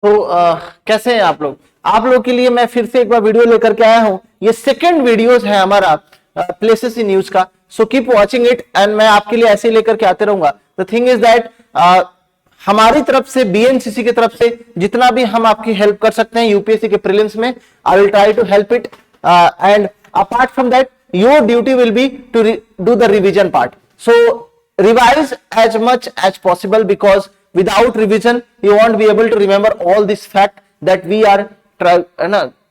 तो कैसे हैं आप लोग? आप लोग के लिए मैं फिर से एक बार वीडियो लेकर के आया हूं। ये सेकंड वीडियोस है हमारा प्लेसेस इन न्यूज का। So keep watching it and मैं आपके लिए ऐसे ही लेकर के आते रहूंगा। द थिंग इज दैट हमारी तरफ से बीएनसीसी की तरफ से जितना भी हम आपकी हेल्प कर सकते हैं यूपीएससी के प्रीलिम्स में, I will try to help it and apart from that your duty will be to do the revision part. So revise as much as possible because without revision you won't be able to remember all this fact that we are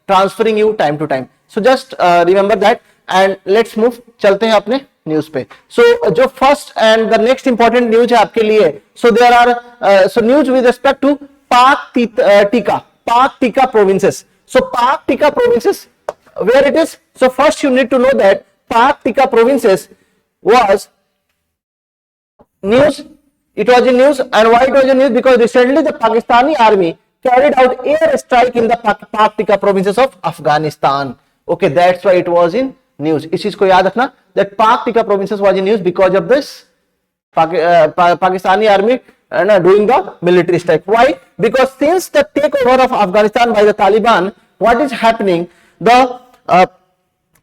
transferring you time to time. So just remember that and let's move, चलते हैं अपने news पे। So जो first and the next important news है आपके लिए, so there are so news with respect to पाक टीका provinces. So पाक टीका provinces, where it is? So first you need to know that पाक टीका provinces was news. It was in news, and why it was in news? Because recently the Pakistani army carried out air strike in the Pak Tika provinces of Afghanistan. Okay, that's why it was in news. इस चीज को याद रखना that Pak Tika provinces was in news because of this Pakistani army doing the military strike. Why? Because since the takeover of Afghanistan by the Taliban, what is happening? The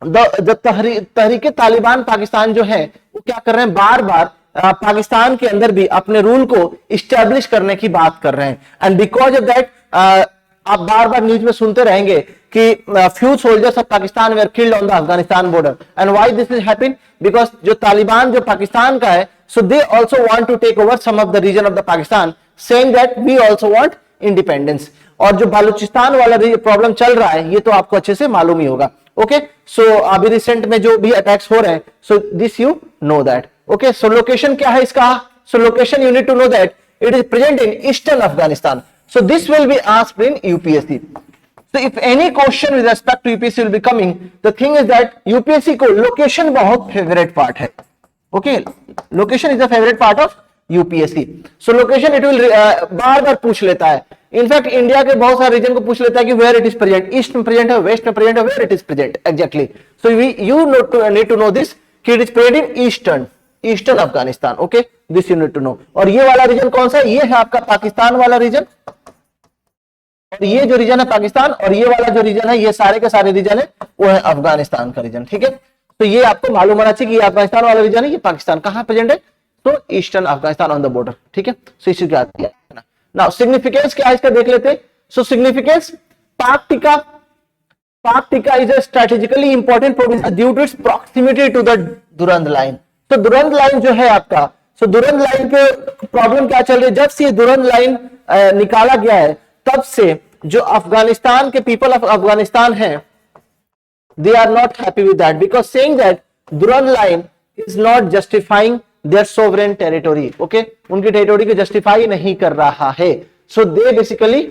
Tehreek-e Taliban Pakistan जो है वो क्या कर रहे हैं, बार बार पाकिस्तान के अंदर भी अपने रूल को इस्टेब्लिश करने की बात कर रहे हैं। एंड बिकॉज ऑफ दैट आप बार बार न्यूज में सुनते रहेंगे कि few soldiers of Pakistan were killed on the Afghanistan border. And why this is happen? Because जो तालिबान जो पाकिस्तान का है, so they also want to take over some of the region of the Pakistan, saying that we also want independence. और जो बलूचिस्तान वाला problem चल रहा है ये तो आपको अच्छे से मालूम ही होगा। ओके, सो अभी रिसेंट में जो भी अटैक्स हो रहे हैं, so this you know that. Okay, so location क्या है इसका? So location you need to know that it is present in eastern Afghanistan. So this will be asked in UPSC. So if any question with respect to UPSC will be coming, the thing is that UPSC को location बहुत favorite part है। Okay, location is the favorite part of UPSC. So location it will बार बार पूछ लेता है। In fact India के बहुत सारे रीजन को पूछ लेता है कि where it is present, east में प्रेजेंट है, वेस्ट में प्रेजेंट है, where it is present exactly. So you need to know this कि it is present in eastern Afghanistan. Okay, this you need to know. और ये वाला रीजन कौन सा है? ये है आपका पाकिस्तान वाला रीजन, और ये जो रीजन है पाकिस्तान, और ये वाला जो रीजन है, ये सारे के सारे रीजन है वो है अफगानिस्तान का रीजन। ठीक है, तो ये आपको मालूम होना चाहिए कि ये अफगानिस्तान वाला रीजन है, ये पाकिस्तान कहां प्रेजेंट है, तो eastern Afghanistan on the border. ठीक है, सो इसी क्या है ना। नाउ सिग्निफिकेंस क्या है इसका देख लेते हैं। सो सिग्निफिकेंस, पाक टीका is a strategically important province due to its proximity to the Durand line. तो दुरंद लाइन जो है आपका, सो दुरंद लाइन पे प्रॉब्लम क्या चल रही है? जब से दुरंद लाइन निकाला गया है तब से जो अफगानिस्तान के पीपल ऑफ अफगानिस्तान है, they are not happy with that because saying that Durand line is not justifying their sovereign territory. Okay, उनकी टेरिटोरी को जस्टिफाई नहीं कर रहा है। So they basically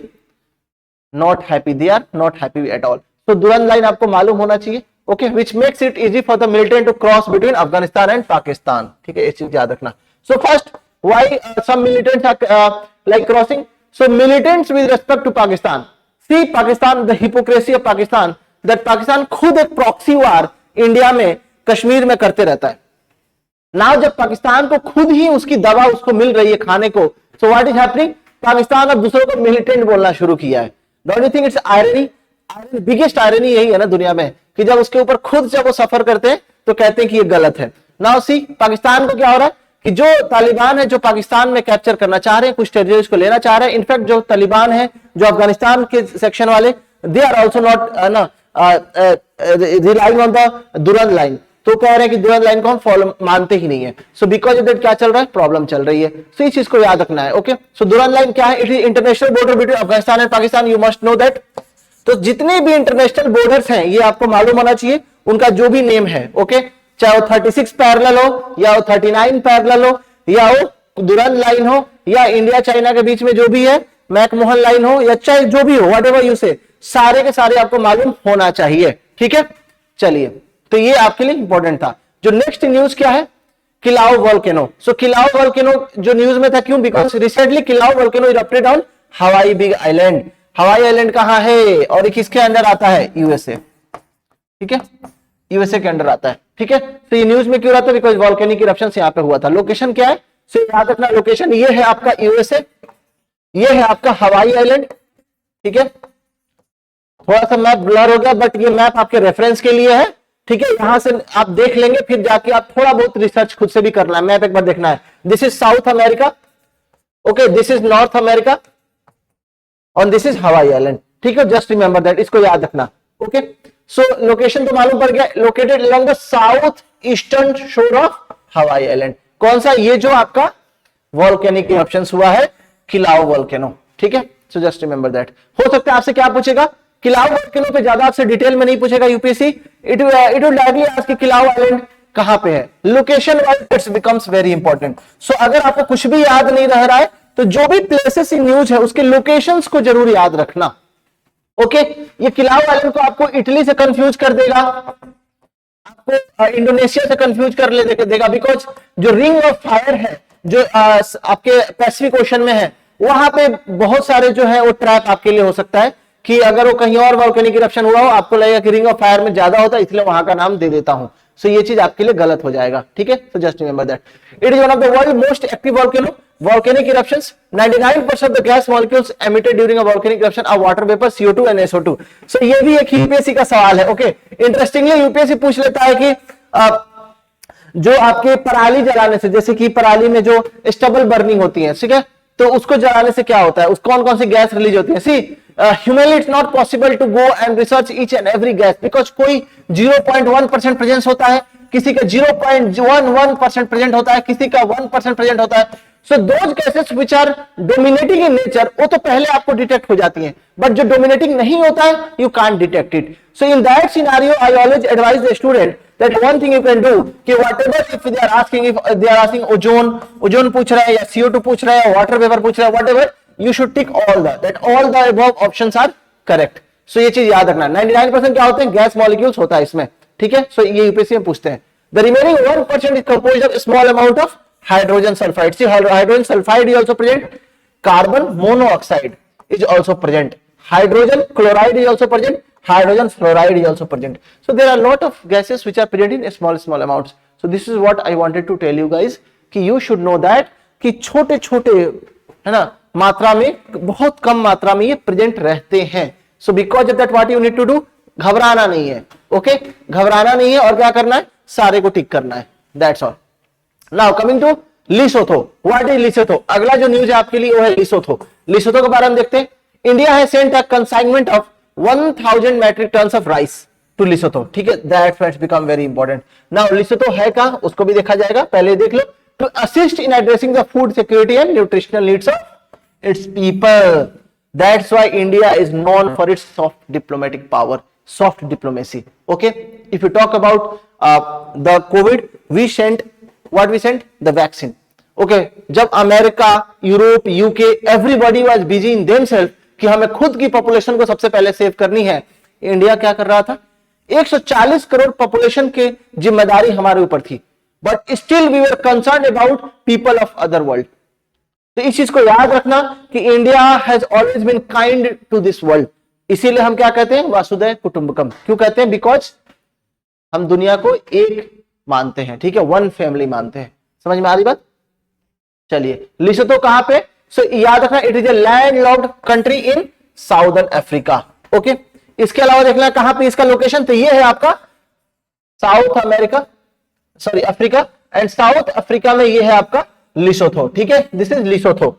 not happy, they are not happy at all. तो Durand line आपको मालूम होना चाहिए। Okay, which makes it easy for the militant to cross between Afghanistan and Pakistan. ठीक है, ये चीज याद रखना। So first, why some militants are like crossing? So militants with respect to Pakistan, see Pakistan, the hypocrisy of Pakistan, that Pakistan खुद एक proxy वार India में कश्मीर में करते रहता है। Now जब पाकिस्तान को खुद ही उसकी दवा उसको मिल रही है खाने को, so what is happening? Pakistan अब दूसरों को मिलिटेंट बोलना शुरू किया है। Don't you think it's irony? Biggest irony यही है ना दुनिया में कि जब उसके ऊपर खुद जब वो सफर करते हैं तो कहते हैं कि ये गलत है। नाउ सी पाकिस्तान को क्या हो रहा है कि जो तालिबान है जो पाकिस्तान में कैप्चर करना चाह रहे हैं, कुछ टेरिटरीज को लेना चाह रहे हैं। इनफैक्ट जो तालिबान है जो अफगानिस्तान के सेक्शन वाले, they are also not relying on the Durand line. तो कह रहे हैं कि दुरंद लाइन को हम फॉलो मानते ही नहीं है। सो बिकॉज ऑफ दैट क्या चल रहा है? प्रॉब्लम चल रही है। सो इस चीज को याद रखना है। ओके, सो दुरंद लाइन क्या है? It is international border between Afghanistan and Pakistan, you must know that. तो जितने भी इंटरनेशनल बॉर्डर्स हैं ये आपको मालूम होना चाहिए, उनका जो भी नेम है। ओके, चाहे वो 36 पैरेलल हो या वो 39 पैरेलल हो या वो दुरंद लाइन हो या इंडिया चाइना के बीच में जो भी है मैकमोहन लाइन हो या चाहे जो भी हो, व्हाटएवर यू से, सारे के सारे आपको मालूम होना चाहिए। ठीक है, चलिए, तो ये आपके लिए इंपॉर्टेंट था। जो नेक्स्ट न्यूज क्या है? Kilauea volcano. So Kilauea volcano जो न्यूज में था, क्यों? Because recently Kilauea volcano erupted on Hawaii big island. Hawaii island कहां है और ये किसके अंदर आता है? यूएसए। ठीक है, यूएसए के अंदर आता है। ठीक है, तो ये न्यूज में क्यों रहता है? बिकॉज वॉल्केनिक इरप्शन यहाँ पे हुआ था। लोकेशन क्या है? सो याद रखना, लोकेशन ये है आपका यूएसए, ये है आपका हवाई आइलैंड, ठीक है, थोड़ा सा मैप ब्लर हो गया, बट ये मैप आपके रेफरेंस के लिए है, ठीक है, यहां से आप देख लेंगे, फिर जाके आप थोड़ा बहुत रिसर्च खुद से भी करना है, मैप एक बार देखना है। This is south America, okay, this is north America और दिस इज हवाई आइलैंड, ठीक है, जस्ट रिमेंबर दैट, इसको याद रखना, ओके। सो लोकेशन तो मालूम पड़ गया, located along the south eastern शोर ऑफ हवाई आइलैंड। कौन सा? ये जो आपका वॉल्केनिक इरप्शंस हुआ है, किलाउ वॉल्केनो, ठीक है, सो जस्ट रिमेंबर दैट। हो सकता है आपसे क्या पूछेगा, किलाउ वॉल्केनो पे ज्यादा आपसे डिटेल में नहीं पूछेगा UPSC, it will directly ask कि किलाउ आइलैंड कहां पे है, location wise it's becomes very important. सो अगर आपको कुछ भी याद नहीं रह रहा है तो जो भी प्लेसेस इन न्यूज है उसके लोकेशंस को जरूर याद रखना, ओके। ये किलाउ आइलैंड को आपको इटली से कंफ्यूज कर देगा, आपको इंडोनेशिया से कंफ्यूज कर ले देगा, बिकॉज जो रिंग ऑफ फायर है जो आपके पैसिफिक ओशन में है, वहां पे बहुत सारे जो है वो ट्रैप आपके लिए हो सकता है कि अगर वो कहीं और वॉल्केनिक इरप्शन हुआ हो, आपको लगेगा कि रिंग ऑफ फायर में ज्यादा होता है, इसलिए वहां का नाम दे देता हूं, सो ये चीज आपके लिए गलत हो जाएगा, ठीक है। So just remember that it is one of the world most active volcano, volcanic eruptions, 99% of the gas molecules emitted during a volcanic eruption are water vapor, CO2 and SO2। so ये भी एक UPSC का सवाल है, okay. Interestingly UPSC पूछ लेता है कि जो आपके पराली जलाने से, जैसे कि पराली में जो स्टबल बर्निंग होती है, ठीक है, तो उसको जलाने से क्या होता है, उस कौन कौन सी गैस रिलीज होती है। See humanly it's not possible to go and research each and every gas, because कोई 0.1% प्रेजेंस होता है, किसी का 0.11% प्रेजेंट होता है, किसी का 1% प्रेजेंट होता है। So those gases which are dominating in nature, वो तो पहले आपको डिटेक्ट हो जाती हैं, बट जो डोमिनेटिंग नहीं होता है you can't detect it. So in that scenario I always advise the student that one thing you can do कि whatever if they are asking ozone पूछ रहे हैं या CO2 पूछ रहे हैं, वाटर वेपर पूछ रहे हैं, whatever you should tick all the above options are correct। so ये चीज याद रखना, 99% क्या होते हैं, गैस मॉलिक्यूल्स होता है इसमें, ठीक है। so ये यूपीएससी में पूछते हैं। the remaining 1% is composed of small amount of hydrogen sulfide। see hydrogen sulfide is also present, carbon monoxide is also present, hydrogen chloride is also present, hydrogen fluoride is also present। so there are a lot of gases which are present in small amounts। so this is what I wanted to tell you guys कि you should know that कि छोटे छोटे है ना मात्रा में, बहुत कम मात्रा में ये प्रेजेंट रहते हैं। so because of that what you need to do, घबराना नहीं है, ओके, घबराना नहीं है, और क्या करना है, सारे को टिक करना है, that's all। now coming to लिसोथो, what is लिसोथो, अगला जो न्यूज है आपके लिए वो है लिसोथो। लिसोथो के बारे में देखते हैं। इंडिया है sent a consignment of 1000 metric tons of rice to Lesotho, ठीक है, that's what's become very important। now Lesotho है कहां, उसको भी देखा जाएगा, पहले देख लो। to assist in addressing the food security and nutritional needs of its people, that's why India is known for its soft diplomatic power, soft diplomacy, okay। if you talk about the COVID, we sent the vaccine, okay। जब America, Europe, UK, everybody was busy in themselves कि हमें खुद की population को सबसे पहले save करनी है, इंडिया क्या कर रहा था, 140 करोड़ पॉपुलेशन की जिम्मेदारी हमारे ऊपर थी, but still we were concern about people of other world. तो इस चीज को याद रखना कि India has always been kind to this world, इसीलिए हम क्या कहते हैं, वासुदेव कुटुंबकम। क्यों कहते हैं, बिकॉज हम दुनिया को एक मानते हैं, ठीक है, वन फैमिली मानते हैं। समझ में आ रही बात। चलिए लिसोथो कहां पे, सो याद रखना it is a landlocked country in southern Africa, okay. इसके अलावा देखना कहां पे इसका लोकेशन, तो ये है आपका south America, sorry Africa, and south Africa में ये है आपका लिसोथो, ठीक है, दिस इज लिसोथो,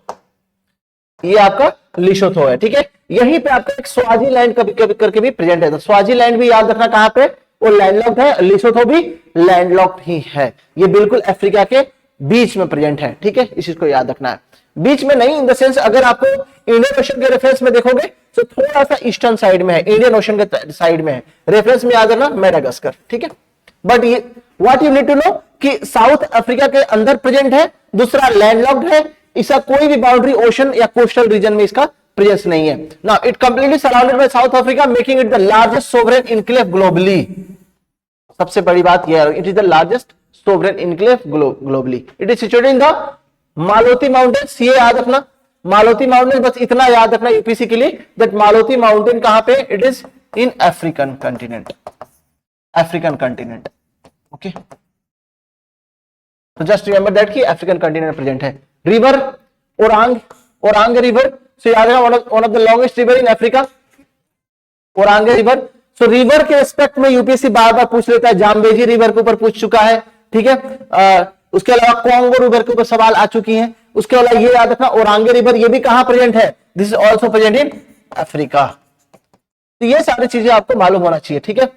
ये आपका लिसोथो है, ठीक है। यहीं पे आपका एक स्वाजीलैंड करके भी प्रेजेंट है, तो स्वाजीलैंड भी याद रखना कहां पे, वो लैंडलॉक्ड है, लिसोथो भी लैंडलॉक्ड ही है, ये बिल्कुल अफ्रीका के बीच में प्रेजेंट है, ठीक है, इस चीज को याद रखना है। बीच में नहीं, इन द सेंस अगर आपको इंडियन ओशन के रेफरेंस में देखोगे तो थोड़ा सा ईस्टर्न साइड में है, इंडियन ओशन के साइड में है, रेफरेंस में याद रखना मेडागास्कर, ठीक है। बट ये what you need to know कि साउथ अफ्रीका के अंदर प्रेजेंट है, दूसरा लैंडलॉक्ड है, इसका कोई भी बाउंड्री ओशन या कोस्टल रीजन में इसका प्रेजेंस नहीं है। Now it completely surrounded by South Africa, making it the largest sovereign enclave globally. सबसे बड़ी बात यह है, it is the largest sovereign enclave globally. It is situated in the Maloti mountains, ये याद रखना, मालोती माउंटेन, बस इतना याद रखना यूपीसी के लिए, दैट मालोती माउंटेन कहां पे, it is in African continent, African continent, okay. तो जस्ट रिमेंबर दैट कि अफ्रीकन कंटिनेंट प्रेजेंट है। River Orange, Orange river, so याद रखना one of the longest river in Africa, Orange river. So river के respect में UPSC बार बार पूछ लेता है, जाम्बेजी रिवर के ऊपर पूछ चुका है, ठीक है। उसके अलावा कॉन्गो रिवर के ऊपर सवाल आ चुकी हैं। उसके अलावा ये याद रखना ओरांगे रिवर, ये भी कहां प्रेजेंट है, this is also present in Africa. तो ये सारी चीजें आपको मालूम होना चाहिए, ठीक है।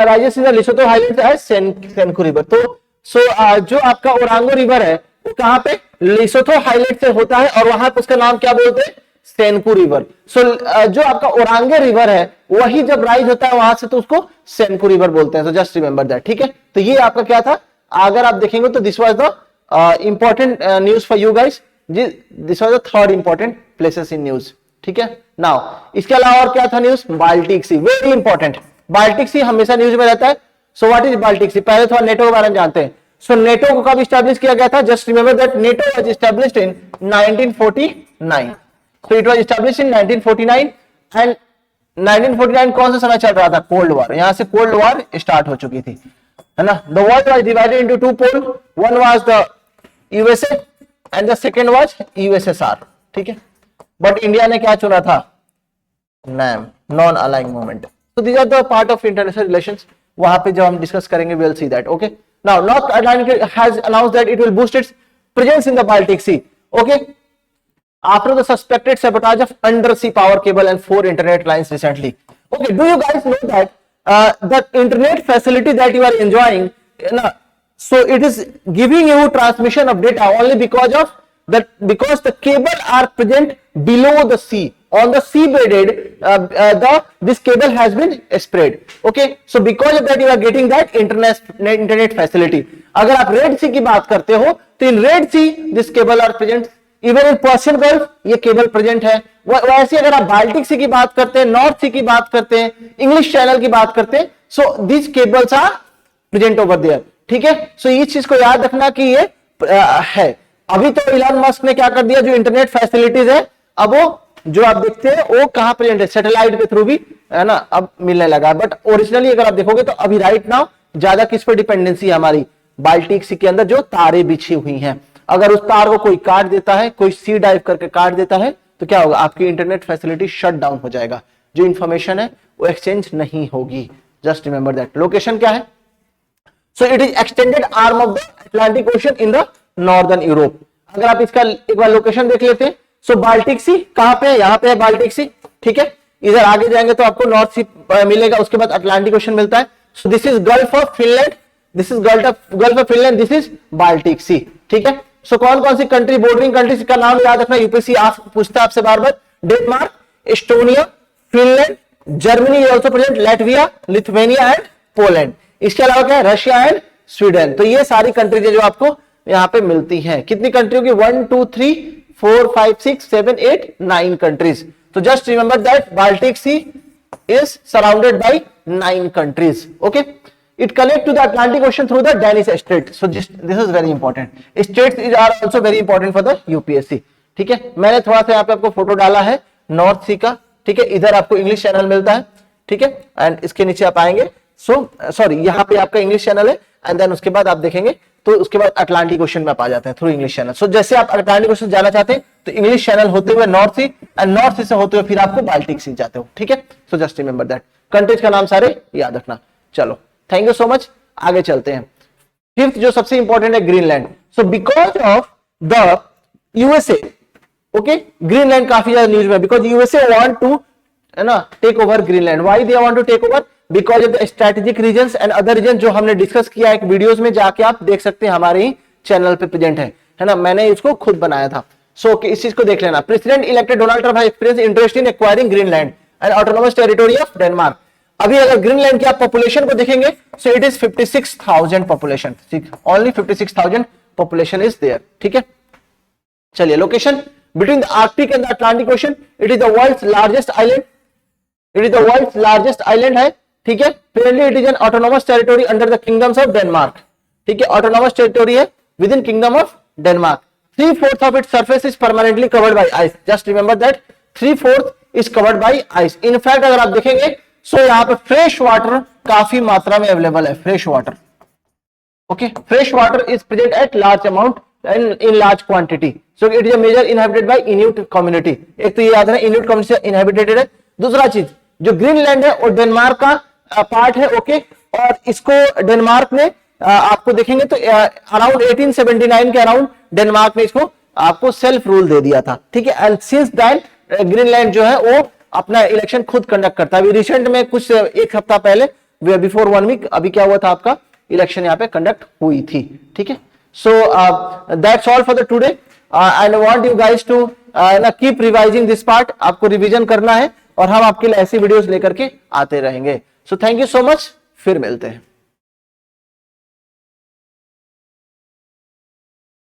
Rises in the Lesotho highlands as Senqu river. तो जो आपका ओरांगो रिवर है वो कहां पे, लेसोथो हाइलैंड से होता है और वहां पे उसका नाम क्या बोलते हैं, सेनकू रिवर। सो जो आपका ओरांगे रिवर है वही जब राइज होता है वहां से तो उसको सेनकू रिवर बोलते हैं। तो जस्ट रिमेंबर दैट, ठीक है। तो ये आपका क्या था, अगर आप देखेंगे तो this was the important news for you guys, this was the third important places in news, ठीक है। नाउ इसके अलावा और क्या था न्यूज, बाल्टिक सी, वेरी इंपॉर्टेंट। बाल्टिक सी हमेशा न्यूज में रहता है। सो व्हाट इज बाल्टिक सी, पहले थोड़ा नेटो के बारे में जानते हैं। सो नेटो को कब स्टैब्लिश किया गया था, just remember that NATO was established in 1949। So it was established in 1949 and 1949 कौन सा समय चल रहा था, कोल्ड वॉर। यहां से कोल्ड वॉर स्टार्ट हो चुकी थी, है ना। The world was divided into two pole, one was the USA and the second was USSR, ठीक है। बट इंडिया ने क्या चुना था, NAM, non aligned movement. So these are the part of international relations, वहां पे जब हम डिस्कस करेंगे we'll see that, okay. Now North Atlantic has announced that it will boost its presence in the Baltic Sea, okay, after the suspected sabotage of undersea power cable and 4 internet lines recently. Okay, do you guys know that the internet facility that you are enjoying, so it is giving you transmission of data only because of that, because the cable are present below the sea, on the sea bedded, this cable has been spread, okay. So because of that you are getting that internet facility. अगर आप red सी की बात करते हो तो in Red Sea this cable are present, even in Persian Gulf ये cable present है। वैसे अगर आप बाल्टिक सी की बात करते हैं, नॉर्थ सी की बात करते हैं, इंग्लिश चैनल की बात करते हैं, so this cables are present over there, ठीक है। सो इस चीज को याद रखना कि ये है। अभी तो इलॉन मस्क ने क्या कर दिया, जो इंटरनेट फैसिलिटीज है अब वो जो आप देखते हैं वो कहां प्रेजेंट है, सैटेलाइट के थ्रू भी, है ना, अब मिलने लगा। बट ओरिजिनली अगर आप देखोगे तो अभी राइट नाउ ज्यादा किस पर डिपेंडेंसी है हमारी, बाल्टिक सी के अंदर जो तारे बिछी हुई हैं। अगर उस तार को कोई काट देता है, कोई सी डाइव करके काट देता है तो क्या होगा, आपकी इंटरनेट फैसिलिटी शट डाउन हो जाएगा, जो इंफॉर्मेशन है वो एक्सचेंज नहीं होगी। Just remember that. लोकेशन क्या है, सो it is extended arm of the Atlantic ocean in the northern Europe. अगर आप इसका एक बार लोकेशन देख लेते हैं, सो बाल्टिक सी कहां पे है, यहां पे है बाल्टिक सी, ठीक है। इधर आगे जाएंगे तो आपको नॉर्थ सी मिलेगा, उसके बाद अटलांटिक ओशन मिलता है। So this is Gulf of Finland, this is Gulf of Finland, this is Baltic Sea, ठीक है। सो कौन कौन सी कंट्री, बोर्डरिंग कंट्रीज का नाम याद रखना, यूपीएससी पूछता है आपसे बार बार, Denmark, Estonia, Finland, Germany is also present, Latvia, Lithuania and Poland. इसके अलावा क्या है, रशिया एंड स्वीडन। तो ये सारी कंट्रीज है जो आपको यहाँ पे मिलती हैं। कितनी कंट्री होगी, 1 2 3 4 5 6 7 8 9 कंट्रीज। तो just remember that Baltic Sea is surrounded by 9 countries, okay. It connects to the Atlantic Ocean through the Danish Strait. So this is very important. Straits are also very important for the UPSC, ठीक है। मैंने थोड़ा सा यहाँ पे आपको photo डाला है नॉर्थ सी का, ठीक है। इधर आपको इंग्लिश चैनल मिलता है, ठीक है, एंड इसके नीचे आप आएंगे, सॉरी यहाँ पे आपका इंग्लिश चैनल है, एंड देन उसके बाद आप देखेंगे तो उसके बाद अटलांटिक ओशन में आप आ जाते हैं थ्रू इंग्लिश चैनल। सो जैसे आप अटलांटिक ओशन जाना चाहते हैं तो इंग्लिश चैनल होते हुए नॉर्थ सी, एंड नॉर्थ सी से होते हुए फिर आपको बाल्टिक सी जाते हो, ठीक है। So just remember that, countries का नाम सारे याद रखना। चलो, थैंक यू सो मच, आगे चलते हैं। फिफ्थ जो सबसे इंपॉर्टेंट है, Greenland. So because of the USA, okay, Greenland काफी ज्यादा न्यूज में, बिकॉज यूएसए वांट टू, है ना, take over Greenland. Why they want to take over, because of the strategic reasons and other reason, जो हमने discuss किया एक videos में, जाके आप देख सकते हैं, हमारे ही चैनल पे प्रेजेंट है ना, मैंने इसको खुद बनाया था। सो इस चीज को देख लेना। President elected Donald Trump has experience interest in acquiring Greenland and autonomous territory of Denmark. अभी अगर ग्रीनलैंड की आप पॉपुलेशन को देखेंगे, so it is 56,000 population, only 56,000 population is there, ठीक है। चलिए, location between the Arctic and the Atlantic Ocean, it is the world's largest island, it is the world's largest island है, ठीक है। Presently it is an autonomous territory under the kingdoms of Denmark, ठीक है, autonomous territory है with in kingdom of Denmark. 3/4 of its surface is permanently covered by ice. Just remember that 3/4 is covered by ice. In fact अगर आप देखेंगे, सो यहाँ पे fresh water काफी मात्रा में अवेलेबल है, fresh water, okay. Fresh water is present at large amount in large quantity. So it is a major inhabited by Inuit community. एक तो ये याद है Inuit community से inhabited है. दूसरा चीज जो ग्रीनलैंड है वो डेनमार्क का पार्ट है, ओके, और इसको डेनमार्क ने आपको देखेंगे तो अराउंड 1879 के अराउंड डेनमार्क ने इसको आपको सेल्फ रूल दे दिया था, ठीक है। एंड सिंस दैट ग्रीनलैंड जो है वो अपना इलेक्शन खुद कंडक्ट करता है। अभी रिसेंट में कुछ एक हफ्ता पहले, बिफोर 1 वीक, अभी क्या हुआ था आपका इलेक्शन यहाँ पे कंडक्ट हुई थी, ठीक है। So that's all for the today and I want you guys to keep revising this part. आपको रिवीजन करना है और हम आपके लिए ऐसी वीडियोस लेकर के आते रहेंगे। So thank you so much, फिर मिलते हैं।